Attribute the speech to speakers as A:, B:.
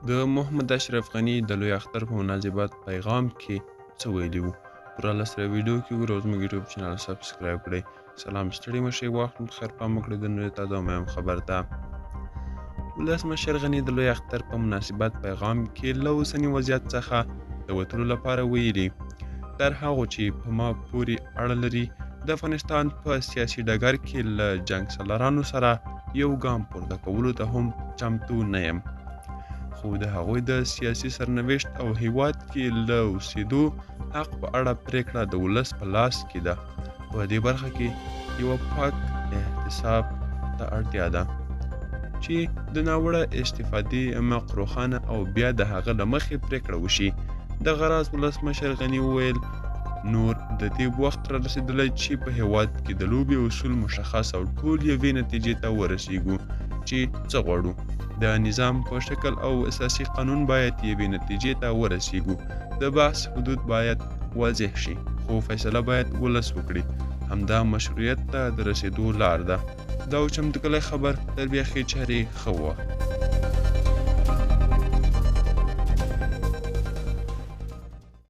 A: د محمد اشرف غني د لوی اختر په مناسبت پیغام کې څه ویلي وو؟ پوره لسره ویډیو کې ګورو. زموږ یوټیوب چینل سبسکرایب کړئ. سلام، ستړي مشئ، وخت مو بخیر. پام وکړئ د نورو تازه او مهم خبر ته. ولسمشر غني د لوی اختر په مناسبت پیغام کې له اوسني وضعیت څخه د وتلو لپاره ویلي: تر هغو چې په ما پورې اړه لري، د افغانستان په سیاسي ډګر کې له جنګ سالارانو سره یو ګام پورته کولو ته هم چمتو نه یم، خو د هغوی د سیاسي سرنوشت او هیواد کې له اوسېدو حق په اړه پریکړه د ولس په لاس کې ده. په دې برخه کې یوه پاک احتساب ته اړتیا ده چې د ناوړه استفادې مخ روښانه او بیا د هغه له مخې پریکړه وشي. دغه راز ولسمشر غني وویل: نور د دې وخت را رسېدلی چې په هیواد کې د لوبې اصول مشخص او ټول یوې نتیجې ته ورسیږو چې څه غواړو. د نظام په شکل او اساسي قانون باید یوې نتیجې ته ورسیږو. د بحث حدود باید واضح شي، خو فیصله باید ولس وکړي. همدا مشروعیت ته د رسېدو لار ده. دا و چمتو کلی خبر، تر بیا ښې چارې ښه وخت.